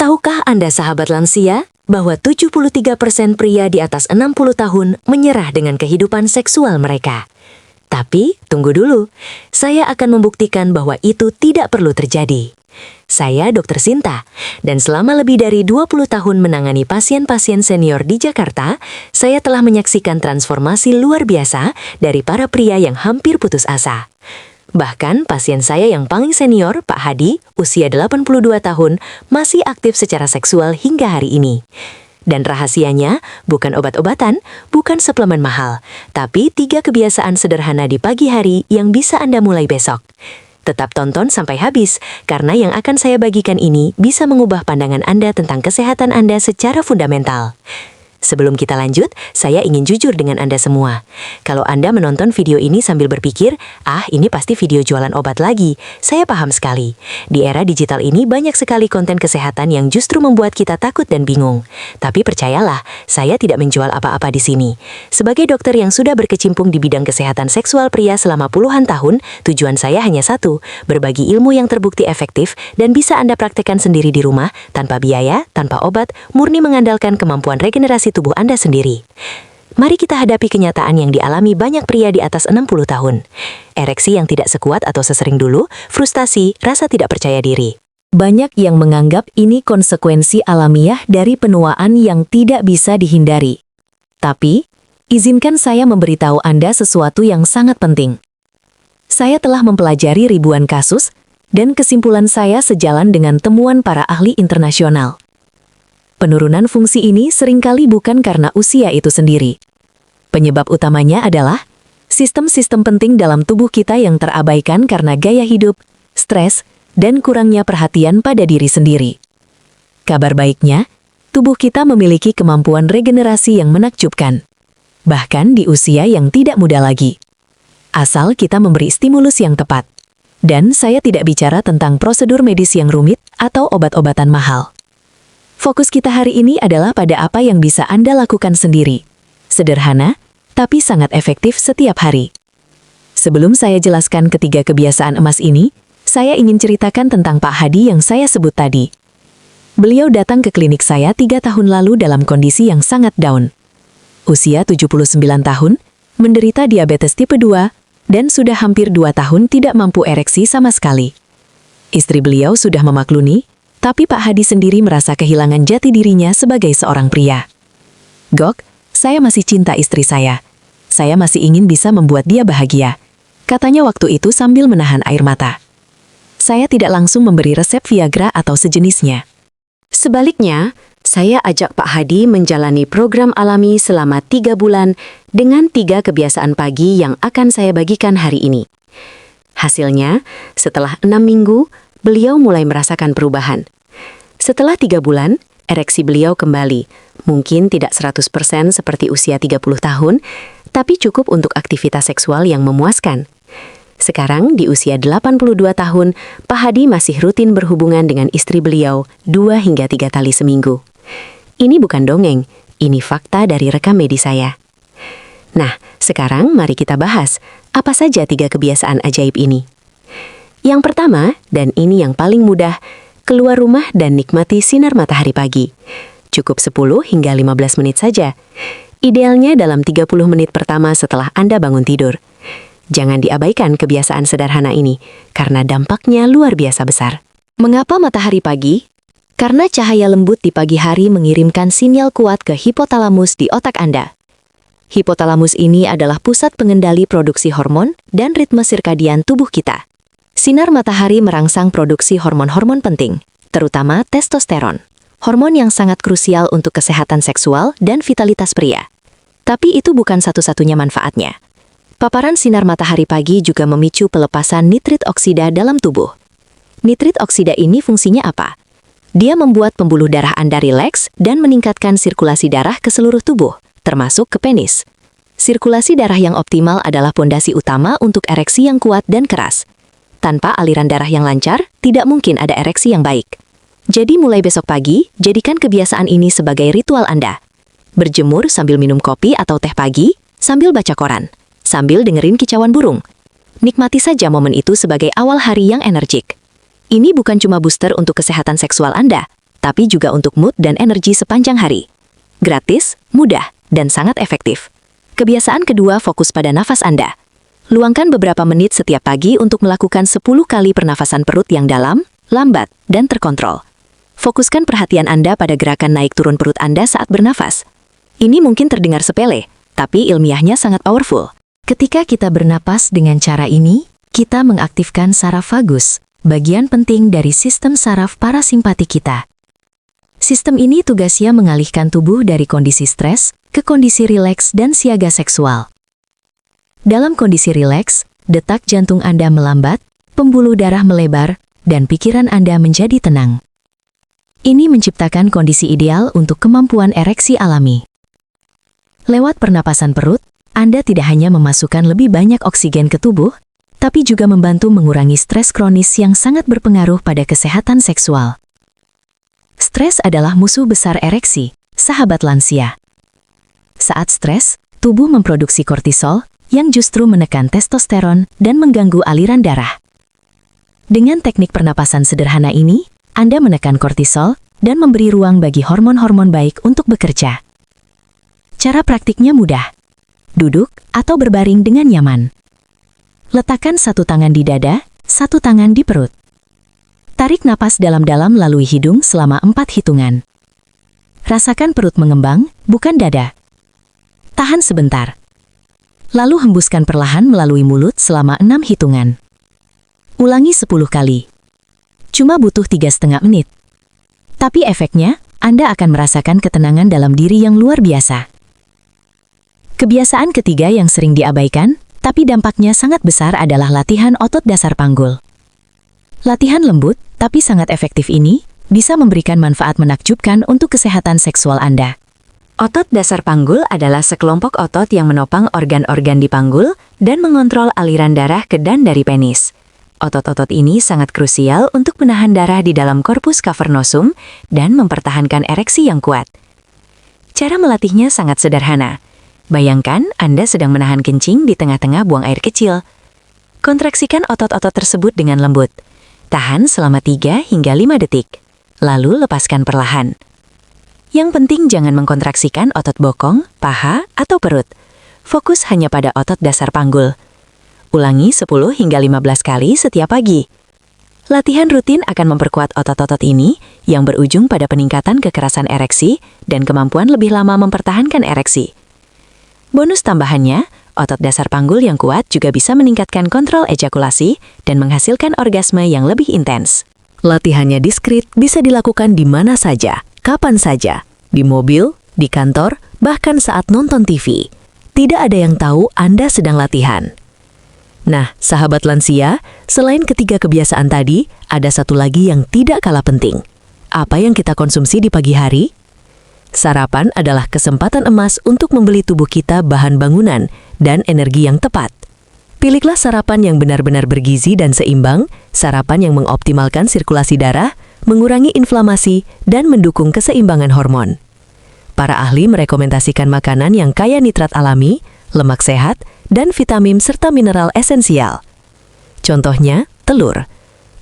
Tahukah Anda sahabat lansia, bahwa 73% pria di atas 60 tahun menyerah dengan kehidupan seksual mereka? Tapi, tunggu dulu, saya akan membuktikan bahwa itu tidak perlu terjadi. Saya Dr. Sinta, dan selama lebih dari 20 tahun menangani pasien-pasien senior di Jakarta, saya telah menyaksikan transformasi luar biasa dari para pria yang hampir putus asa. Bahkan pasien saya yang paling senior, Pak Hadi, usia 82 tahun, masih aktif secara seksual hingga hari ini. Dan rahasianya bukan obat-obatan, bukan suplemen mahal, tapi 3 kebiasaan sederhana di pagi hari yang bisa Anda mulai besok. Tetap tonton sampai habis, karena yang akan saya bagikan ini bisa mengubah pandangan Anda tentang kesehatan Anda secara fundamental. Sebelum kita lanjut, saya ingin jujur dengan Anda semua. Kalau Anda menonton video ini sambil berpikir, ini pasti video jualan obat lagi, saya paham sekali. Di era digital ini banyak sekali konten kesehatan yang justru membuat kita takut dan bingung. Tapi percayalah, saya tidak menjual apa-apa di sini. Sebagai dokter yang sudah berkecimpung di bidang kesehatan seksual pria selama puluhan tahun, tujuan saya hanya satu, berbagi ilmu yang terbukti efektif dan bisa Anda praktekkan sendiri di rumah, tanpa biaya, tanpa obat, murni mengandalkan kemampuan regenerasi tubuh Anda sendiri. Mari kita hadapi kenyataan yang dialami banyak pria di atas 60 tahun. Ereksi yang tidak sekuat atau sesering dulu, frustasi, rasa tidak percaya diri. Banyak yang menganggap ini konsekuensi alamiah dari penuaan yang tidak bisa dihindari. Tapi, izinkan saya memberitahu Anda sesuatu yang sangat penting. Saya telah mempelajari ribuan kasus, dan kesimpulan saya sejalan dengan temuan para ahli internasional. Penurunan fungsi ini seringkali bukan karena usia itu sendiri. Penyebab utamanya adalah sistem-sistem penting dalam tubuh kita yang terabaikan karena gaya hidup, stres, dan kurangnya perhatian pada diri sendiri. Kabar baiknya, tubuh kita memiliki kemampuan regenerasi yang menakjubkan, bahkan di usia yang tidak muda lagi. Asal kita memberi stimulus yang tepat. Dan saya tidak bicara tentang prosedur medis yang rumit atau obat-obatan mahal. Fokus kita hari ini adalah pada apa yang bisa Anda lakukan sendiri. Sederhana, tapi sangat efektif setiap hari. Sebelum saya jelaskan ketiga kebiasaan emas ini, saya ingin ceritakan tentang Pak Hadi yang saya sebut tadi. Beliau datang ke klinik saya 3 tahun lalu dalam kondisi yang sangat down. Usia 79 tahun, menderita diabetes tipe 2, dan sudah hampir 2 tahun tidak mampu ereksi sama sekali. Istri beliau sudah memaklumi, tapi Pak Hadi sendiri merasa kehilangan jati dirinya sebagai seorang pria. "Gok, saya masih cinta istri saya. Saya masih ingin bisa membuat dia bahagia," katanya waktu itu sambil menahan air mata. Saya tidak langsung memberi resep Viagra atau sejenisnya. Sebaliknya, saya ajak Pak Hadi menjalani program alami selama 3 bulan dengan 3 kebiasaan pagi yang akan saya bagikan hari ini. Hasilnya, setelah 6 minggu, beliau mulai merasakan perubahan. Setelah 3 bulan, ereksi beliau kembali. Mungkin tidak 100% seperti usia 30 tahun, tapi cukup untuk aktivitas seksual yang memuaskan. Sekarang, di usia 82 tahun, Pak Hadi masih rutin berhubungan dengan istri beliau 2 hingga 3 kali seminggu. Ini bukan dongeng, ini fakta dari rekam medis saya. Nah, sekarang mari kita bahas, apa saja 3 kebiasaan ajaib ini. Yang pertama, dan ini yang paling mudah, keluar rumah dan nikmati sinar matahari pagi. Cukup 10 hingga 15 menit saja. Idealnya dalam 30 menit pertama setelah Anda bangun tidur. Jangan diabaikan kebiasaan sederhana ini, karena dampaknya luar biasa besar. Mengapa matahari pagi? Karena cahaya lembut di pagi hari mengirimkan sinyal kuat ke hipotalamus di otak Anda. Hipotalamus ini adalah pusat pengendali produksi hormon dan ritme sirkadian tubuh kita. Sinar matahari merangsang produksi hormon-hormon penting, terutama testosteron, hormon yang sangat krusial untuk kesehatan seksual dan vitalitas pria. Tapi itu bukan satu-satunya manfaatnya. Paparan sinar matahari pagi juga memicu pelepasan nitrit oksida dalam tubuh. Nitrit oksida ini fungsinya apa? Dia membuat pembuluh darah Anda rileks dan meningkatkan sirkulasi darah ke seluruh tubuh, termasuk ke penis. Sirkulasi darah yang optimal adalah pondasi utama untuk ereksi yang kuat dan keras. Tanpa aliran darah yang lancar, tidak mungkin ada ereksi yang baik. Jadi mulai besok pagi, jadikan kebiasaan ini sebagai ritual Anda. Berjemur sambil minum kopi atau teh pagi, sambil baca koran, sambil dengerin kicauan burung. Nikmati saja momen itu sebagai awal hari yang energik. Ini bukan cuma booster untuk kesehatan seksual Anda, tapi juga untuk mood dan energi sepanjang hari. Gratis, mudah, dan sangat efektif. Kebiasaan kedua, fokus pada nafas Anda. Luangkan beberapa menit setiap pagi untuk melakukan 10 kali pernafasan perut yang dalam, lambat, dan terkontrol. Fokuskan perhatian Anda pada gerakan naik turun perut Anda saat bernafas. Ini mungkin terdengar sepele, tapi ilmiahnya sangat powerful. Ketika kita bernapas dengan cara ini, kita mengaktifkan saraf vagus, bagian penting dari sistem saraf parasimpatik kita. Sistem ini tugasnya mengalihkan tubuh dari kondisi stres ke kondisi rileks dan siaga seksual. Dalam kondisi rileks, detak jantung Anda melambat, pembuluh darah melebar, dan pikiran Anda menjadi tenang. Ini menciptakan kondisi ideal untuk kemampuan ereksi alami. Lewat pernapasan perut, Anda tidak hanya memasukkan lebih banyak oksigen ke tubuh, tapi juga membantu mengurangi stres kronis yang sangat berpengaruh pada kesehatan seksual. Stres adalah musuh besar ereksi, sahabat lansia. Saat stres, tubuh memproduksi kortisol yang justru menekan testosteron dan mengganggu aliran darah. Dengan teknik pernapasan sederhana ini, Anda menekan kortisol dan memberi ruang bagi hormon-hormon baik untuk bekerja. Cara praktiknya mudah. Duduk atau berbaring dengan nyaman. Letakkan satu tangan di dada, satu tangan di perut. Tarik napas dalam-dalam melalui hidung selama 4 hitungan. Rasakan perut mengembang, bukan dada. Tahan sebentar. Lalu hembuskan perlahan melalui mulut selama 6 hitungan. Ulangi 10 kali. Cuma butuh 3,5 menit. Tapi efeknya, Anda akan merasakan ketenangan dalam diri yang luar biasa. Kebiasaan ketiga yang sering diabaikan, tapi dampaknya sangat besar adalah latihan otot dasar panggul. Latihan lembut, tapi sangat efektif ini, bisa memberikan manfaat menakjubkan untuk kesehatan seksual Anda. Otot dasar panggul adalah sekelompok otot yang menopang organ-organ di panggul dan mengontrol aliran darah ke dan dari penis. Otot-otot ini sangat krusial untuk menahan darah di dalam korpus cavernosum dan mempertahankan ereksi yang kuat. Cara melatihnya sangat sederhana. Bayangkan Anda sedang menahan kencing di tengah-tengah buang air kecil. Kontraksikan otot-otot tersebut dengan lembut. Tahan selama 3 hingga 5 detik. Lalu lepaskan perlahan. Yang penting jangan mengkontraksikan otot bokong, paha, atau perut. Fokus hanya pada otot dasar panggul. Ulangi 10 hingga 15 kali setiap pagi. Latihan rutin akan memperkuat otot-otot ini yang berujung pada peningkatan kekerasan ereksi dan kemampuan lebih lama mempertahankan ereksi. Bonus tambahannya, otot dasar panggul yang kuat juga bisa meningkatkan kontrol ejakulasi dan menghasilkan orgasme yang lebih intens. Latihannya diskret, bisa dilakukan di mana saja, kapan saja, di mobil, di kantor, bahkan saat nonton TV. Tidak ada yang tahu Anda sedang latihan. Nah, sahabat lansia, selain ketiga kebiasaan tadi, ada satu lagi yang tidak kalah penting. Apa yang kita konsumsi di pagi hari? Sarapan adalah kesempatan emas untuk membeli tubuh kita bahan bangunan dan energi yang tepat. Pilihlah sarapan yang benar-benar bergizi dan seimbang, sarapan yang mengoptimalkan sirkulasi darah, mengurangi inflamasi, dan mendukung keseimbangan hormon. Para ahli merekomendasikan makanan yang kaya nitrat alami, lemak sehat, dan vitamin serta mineral esensial. Contohnya, telur.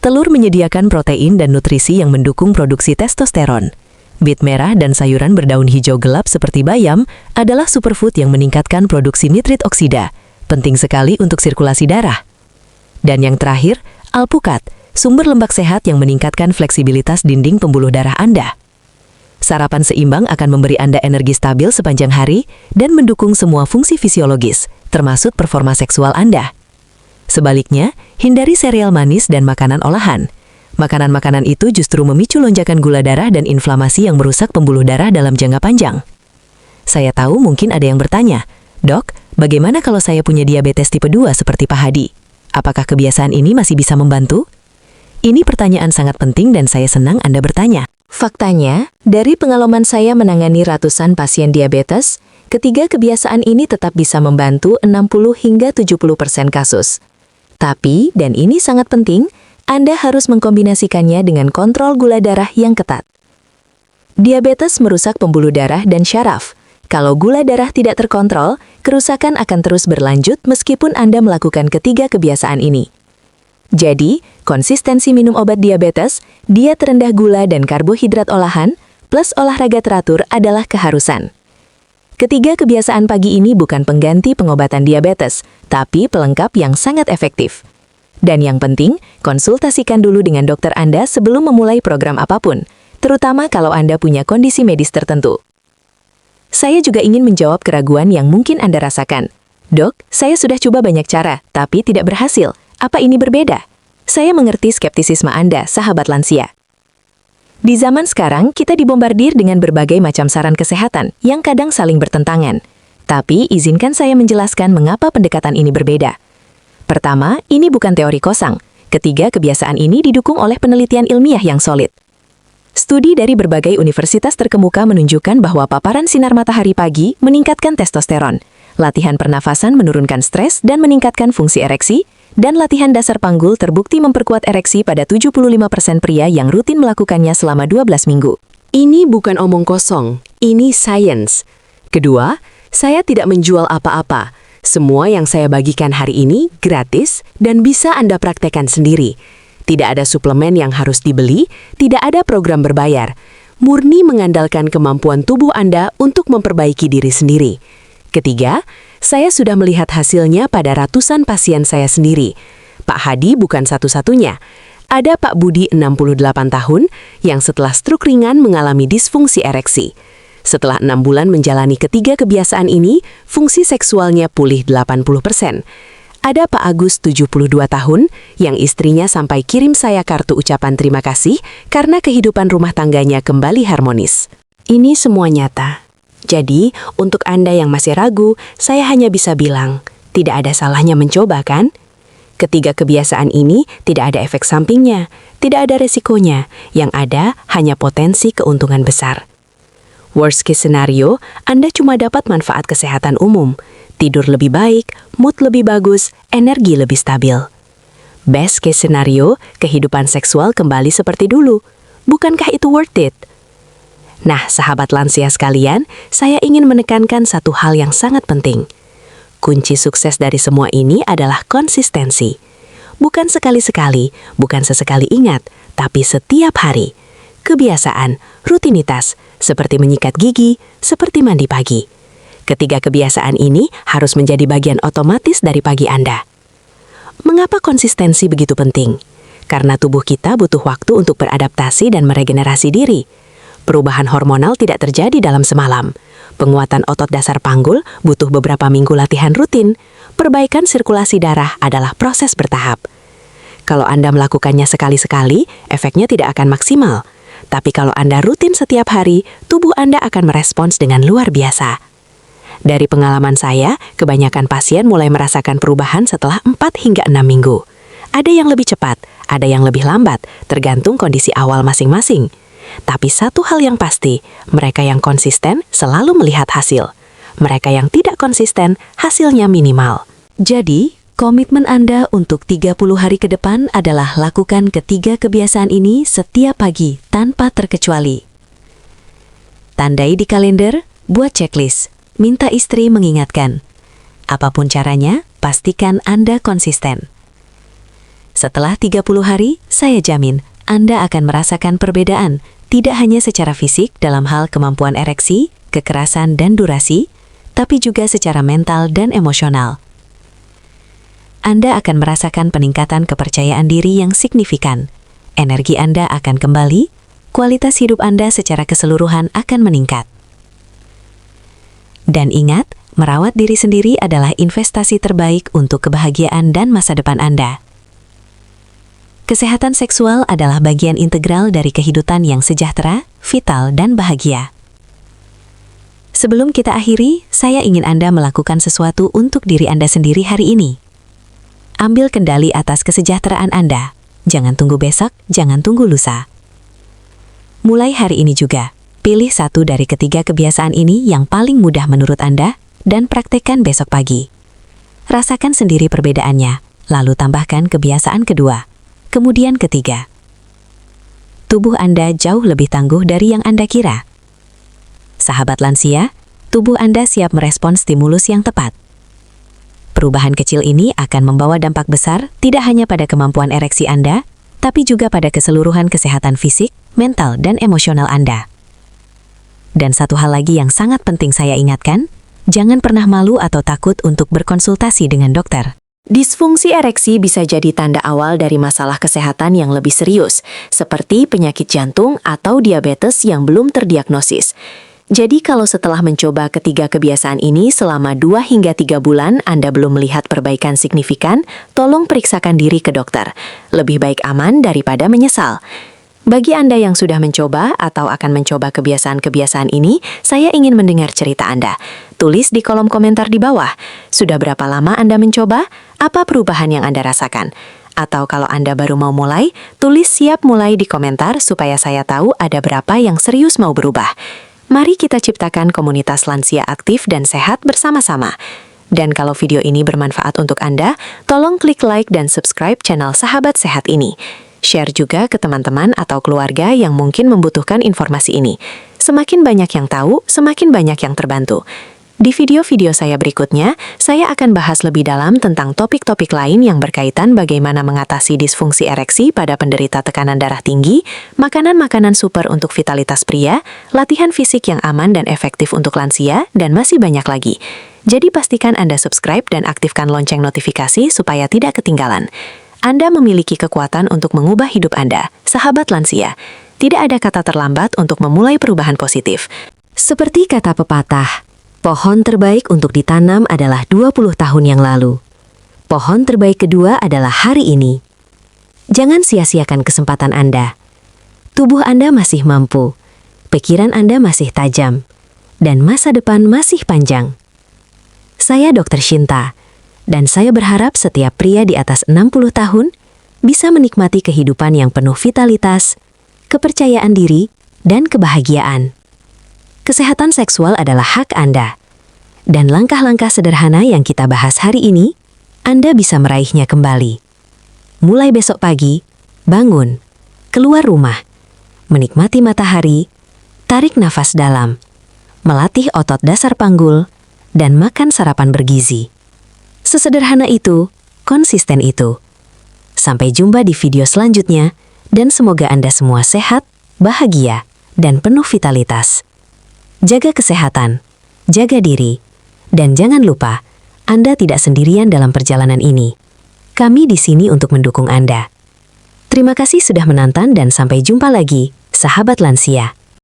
Telur menyediakan protein dan nutrisi yang mendukung produksi testosteron. Bit merah dan sayuran berdaun hijau gelap seperti bayam adalah superfood yang meningkatkan produksi nitrit oksida, penting sekali untuk sirkulasi darah. Dan yang terakhir, alpukat, sumber lemak sehat yang meningkatkan fleksibilitas dinding pembuluh darah Anda. Sarapan seimbang akan memberi Anda energi stabil sepanjang hari dan mendukung semua fungsi fisiologis, termasuk performa seksual Anda. Sebaliknya, hindari sereal manis dan makanan olahan. Makanan-makanan itu justru memicu lonjakan gula darah dan inflamasi yang merusak pembuluh darah dalam jangka panjang. Saya tahu mungkin ada yang bertanya, "Dok, bagaimana kalau saya punya diabetes tipe 2 seperti Pak Hadi? Apakah kebiasaan ini masih bisa membantu?" Ini pertanyaan sangat penting dan saya senang Anda bertanya. Faktanya, dari pengalaman saya menangani ratusan pasien diabetes, ketiga kebiasaan ini tetap bisa membantu 60 hingga 70% kasus. Tapi, dan ini sangat penting, Anda harus mengkombinasikannya dengan kontrol gula darah yang ketat. Diabetes merusak pembuluh darah dan syaraf. Kalau gula darah tidak terkontrol, kerusakan akan terus berlanjut meskipun Anda melakukan ketiga kebiasaan ini. Jadi, konsistensi minum obat diabetes, diet rendah gula dan karbohidrat olahan, plus olahraga teratur adalah keharusan. Ketiga kebiasaan pagi ini bukan pengganti pengobatan diabetes, tapi pelengkap yang sangat efektif. Dan yang penting, konsultasikan dulu dengan dokter Anda sebelum memulai program apapun, terutama kalau Anda punya kondisi medis tertentu. Saya juga ingin menjawab keraguan yang mungkin Anda rasakan. Dok, saya sudah coba banyak cara, tapi tidak berhasil. Apa ini berbeda? Saya mengerti skeptisisme Anda, sahabat lansia. Di zaman sekarang, kita dibombardir dengan berbagai macam saran kesehatan yang kadang saling bertentangan. Tapi, izinkan saya menjelaskan mengapa pendekatan ini berbeda. Pertama, ini bukan teori kosong. Ketiga, kebiasaan ini didukung oleh penelitian ilmiah yang solid. Studi dari berbagai universitas terkemuka menunjukkan bahwa paparan sinar matahari pagi meningkatkan testosteron, latihan pernafasan menurunkan stres dan meningkatkan fungsi ereksi, dan latihan dasar panggul terbukti memperkuat ereksi pada 75% pria yang rutin melakukannya selama 12 minggu. Ini bukan omong kosong, ini sains. Kedua, saya tidak menjual apa-apa. Semua yang saya bagikan hari ini gratis dan bisa Anda praktekkan sendiri. Tidak ada suplemen yang harus dibeli, tidak ada program berbayar. Murni mengandalkan kemampuan tubuh Anda untuk memperbaiki diri sendiri. Ketiga, saya sudah melihat hasilnya pada ratusan pasien saya sendiri. Pak Hadi bukan satu-satunya. Ada Pak Budi 68 tahun yang setelah stroke ringan mengalami disfungsi ereksi. Setelah 6 bulan menjalani ketiga kebiasaan ini, fungsi seksualnya pulih 80%. Ada Pak Agus 72 tahun yang istrinya sampai kirim saya kartu ucapan terima kasih karena kehidupan rumah tangganya kembali harmonis. Ini semua nyata. Jadi, untuk Anda yang masih ragu, saya hanya bisa bilang, tidak ada salahnya mencoba kan? Ketiga kebiasaan ini tidak ada efek sampingnya, tidak ada resikonya, yang ada hanya potensi keuntungan besar. Worst case scenario, Anda cuma dapat manfaat kesehatan umum, tidur lebih baik, mood lebih bagus, energi lebih stabil. Best case scenario, kehidupan seksual kembali seperti dulu. Bukankah itu worth it? Nah, sahabat lansia sekalian, saya ingin menekankan satu hal yang sangat penting. Kunci sukses dari semua ini adalah konsistensi. Bukan sekali-sekali, bukan sesekali ingat, tapi setiap hari. Kebiasaan, rutinitas, seperti menyikat gigi, seperti mandi pagi. Ketiga kebiasaan ini harus menjadi bagian otomatis dari pagi Anda. Mengapa konsistensi begitu penting? Karena tubuh kita butuh waktu untuk beradaptasi dan meregenerasi diri. Perubahan hormonal tidak terjadi dalam semalam. Penguatan otot dasar panggul butuh beberapa minggu latihan rutin. Perbaikan sirkulasi darah adalah proses bertahap. Kalau Anda melakukannya sekali-sekali, efeknya tidak akan maksimal. Tapi kalau Anda rutin setiap hari, tubuh Anda akan merespons dengan luar biasa. Dari pengalaman saya, kebanyakan pasien mulai merasakan perubahan setelah 4 hingga 6 minggu. Ada yang lebih cepat, ada yang lebih lambat, tergantung kondisi awal masing-masing. Tapi satu hal yang pasti, mereka yang konsisten selalu melihat hasil. Mereka yang tidak konsisten, hasilnya minimal. Jadi, komitmen Anda untuk 30 hari ke depan adalah lakukan ketiga kebiasaan ini setiap pagi tanpa terkecuali. Tandai di kalender, buat checklist, minta istri mengingatkan. Apapun caranya, pastikan Anda konsisten. Setelah 30 hari, saya jamin Anda akan merasakan perbedaan, tidak hanya secara fisik dalam hal kemampuan ereksi, kekerasan dan durasi, tapi juga secara mental dan emosional. Anda akan merasakan peningkatan kepercayaan diri yang signifikan. Energi Anda akan kembali, kualitas hidup Anda secara keseluruhan akan meningkat. Dan ingat, merawat diri sendiri adalah investasi terbaik untuk kebahagiaan dan masa depan Anda. Kesehatan seksual adalah bagian integral dari kehidupan yang sejahtera, vital, dan bahagia. Sebelum kita akhiri, saya ingin Anda melakukan sesuatu untuk diri Anda sendiri hari ini. Ambil kendali atas kesejahteraan Anda. Jangan tunggu besok, jangan tunggu lusa. Mulai hari ini juga, pilih satu dari ketiga kebiasaan ini yang paling mudah menurut Anda dan praktekkan besok pagi. Rasakan sendiri perbedaannya, lalu tambahkan kebiasaan kedua. Kemudian ketiga. Tubuh Anda jauh lebih tangguh dari yang Anda kira. Sahabat lansia, tubuh Anda siap merespons stimulus yang tepat. Perubahan kecil ini akan membawa dampak besar tidak hanya pada kemampuan ereksi Anda, tapi juga pada keseluruhan kesehatan fisik, mental, dan emosional Anda. Dan satu hal lagi yang sangat penting saya ingatkan, jangan pernah malu atau takut untuk berkonsultasi dengan dokter. Disfungsi ereksi bisa jadi tanda awal dari masalah kesehatan yang lebih serius, seperti penyakit jantung atau diabetes yang belum terdiagnosis. Jadi kalau setelah mencoba ketiga kebiasaan ini selama 2 hingga 3 bulan Anda belum melihat perbaikan signifikan, tolong periksakan diri ke dokter. Lebih baik aman daripada menyesal. Bagi Anda yang sudah mencoba atau akan mencoba kebiasaan-kebiasaan ini, saya ingin mendengar cerita Anda. Tulis di kolom komentar di bawah. Sudah berapa lama Anda mencoba? Apa perubahan yang Anda rasakan? Atau kalau Anda baru mau mulai, tulis siap mulai di komentar supaya saya tahu ada berapa yang serius mau berubah. Mari kita ciptakan komunitas lansia aktif dan sehat bersama-sama. Dan kalau video ini bermanfaat untuk Anda, tolong klik like dan subscribe channel Sahabat Sehat ini. Share juga ke teman-teman atau keluarga yang mungkin membutuhkan informasi ini. Semakin banyak yang tahu, semakin banyak yang terbantu. Di video-video saya berikutnya, saya akan bahas lebih dalam tentang topik-topik lain yang berkaitan bagaimana mengatasi disfungsi ereksi pada penderita tekanan darah tinggi, makanan-makanan super untuk vitalitas pria, latihan fisik yang aman dan efektif untuk lansia, dan masih banyak lagi. Jadi pastikan Anda subscribe dan aktifkan lonceng notifikasi supaya tidak ketinggalan. Anda memiliki kekuatan untuk mengubah hidup Anda, sahabat lansia. Tidak ada kata terlambat untuk memulai perubahan positif. Seperti kata pepatah, pohon terbaik untuk ditanam adalah 20 tahun yang lalu. Pohon terbaik kedua adalah hari ini. Jangan sia-siakan kesempatan Anda. Tubuh Anda masih mampu, pikiran Anda masih tajam, dan masa depan masih panjang. Saya Dr. Shinta, dan saya berharap setiap pria di atas 60 tahun bisa menikmati kehidupan yang penuh vitalitas, kepercayaan diri, dan kebahagiaan. Kesehatan seksual adalah hak Anda. Dan langkah-langkah sederhana yang kita bahas hari ini, Anda bisa meraihnya kembali. Mulai besok pagi, bangun, keluar rumah, menikmati matahari, tarik nafas dalam, melatih otot dasar panggul, dan makan sarapan bergizi. Sesederhana itu, konsisten itu. Sampai jumpa di video selanjutnya, dan semoga Anda semua sehat, bahagia, dan penuh vitalitas. Jaga kesehatan, jaga diri, dan jangan lupa, Anda tidak sendirian dalam perjalanan ini. Kami di sini untuk mendukung Anda. Terima kasih sudah menonton dan sampai jumpa lagi, sahabat lansia.